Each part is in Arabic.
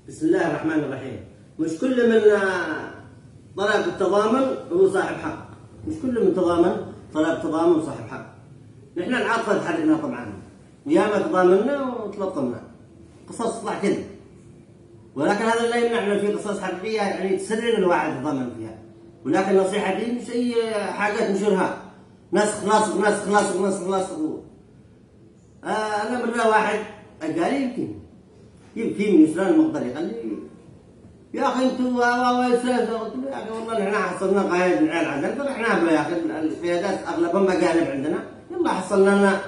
بسم الله الرحمن الرحيم. مش كل من طلب التضامن هو صاحب حق، مش كل من طلب تضامن صاحب حق. نحن العاطفة تحركنا طبعا، وياما تضامنا وتلطمنا، قصص تطلع كذب، ولكن هذا لا يمنعنا في قصص حقيقية يعني تسرر الواحد يتضامن فيها. ولكن النصيحة دي مش أي حاجة تنشرها، ناس خلاص. أنا مرة واحد قال لي يمكن من فلان المقدري، قال لي يا اخي انتوا فلان، قلت له يا اخي والله احنا حصلنا قايد العيال عندنا، فرحنا بها يا اخي القيادات اغلبهم مقالب عندنا، يلا حصلنا لنا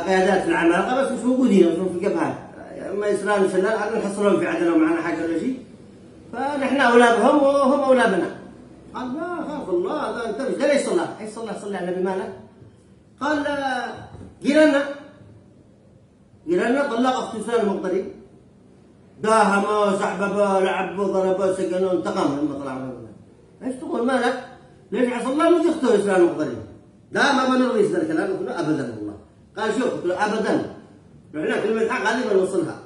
قيادات في العمالقه بس مش موجودين في الجبهات، ما يسران شلال عاد نحصلهم في عدنا ومعنا حاجه ولا شيء، فنحن اولادهم وهم اولادنا. قال لا خاف الله، هذا انت مش ليش صلى على النبي مالك؟ قال جيراننا طلق اخت فلان المقدري، داهموا سحبوا لعبوا ضربوا سجنوا انتقموا لما طلعوا من ايش تقول مالك؟ ليش عسى الله ما تختار اسلام المقدرين؟ لا ما بنرضي هذا الكلام. قلت له ابدا والله. قال شوف، قلت له ابدا، رحنا كلمة الحق غالبا نوصلها،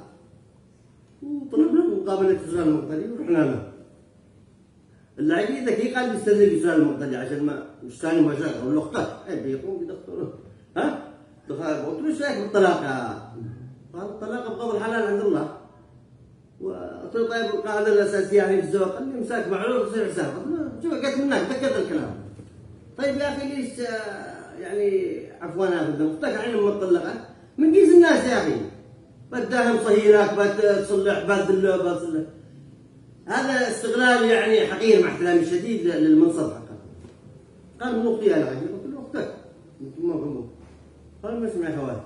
وطلبنا مقابلة اسلام المقدرين ورحنا له. اللعيب ذكي قال بيستدرج اسلام المقدري عشان ما مش ثاني مشاكل، اقول له اختار بيقوم بدكتور ها؟ قلت له ايش رايك بالطلاق؟ قال الطلاق بقضاء الحلال عند الله. وقلت له طيب القاعده الاساسيه يعني في الزواج، قال لي امساك معلوم تصير حساب. قلت له شوف قلت منك تاكد الكلام. طيب يا اخي ليش يعني عفوا انا بدي اختك عين مطلقه من جيز الناس يا اخي، بدهم صهيلك بتصلح بتصلح، هذا استغلال يعني حقير مع احترامي الشديد للمنصب حقه. قال من اختي انا، قلت له اختك يمكن ما فهموا. قال مش معي خوات.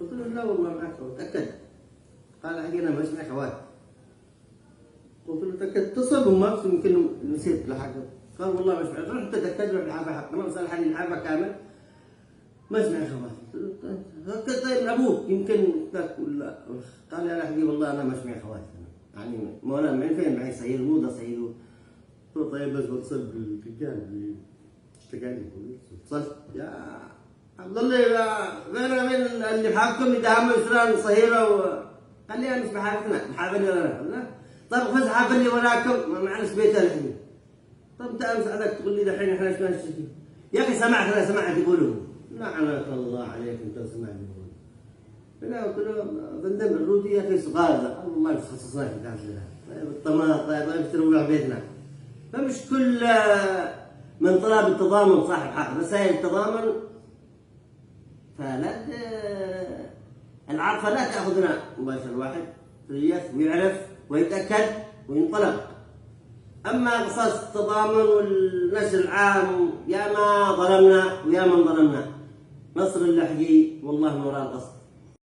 قلت له لا والله معك خوات، تاكد. قال حقيقة ما اسمع خوات. قلت له تأكد، اتصل بأمك يمكن نسيت لحاجة. قال والله ما اسمع. رحت تأكد له العافية حقنا، وصار حالي العافية كامل ما اسمع خوات. قلت له طيب أبوك يمكن ولا. قال يا حبيبي والله أنا ما اسمع خوات، يعني مولانا من فين معي صهيل موضة صهيل. قلت له طيب بس بتصل بالرجال اللي اشتكى لي، اتصلت يا عبد الله وين اللي بحاكم يدعموا يسران صهيلة قال لي انا مش بحارتنا بحابني ولا طيب خذ حابني وراكم ما معلش بيتها الحين. طيب انت امس عليك تقول لي دحين احنا ايش نشتكي؟ يا اخي سمعت يقولوا لعنك الله عليك انت سمعت يقولوا. لا قلت له فندم الرودي يا اخي صغار والله تخصصنا في كذا الطماط طيب اشتروا بيتنا. فمش كل من طلب التضامن صاحب حق، رسائل التضامن فلا العاطفة لا تأخذنا مباشر، واحد ويعرف ويتأكد وينطلق. أما قصص التضامن والنشر العام يا ما ظلمنا ويا من ظلمنا، نصر اللحجي والله من وراء القصد.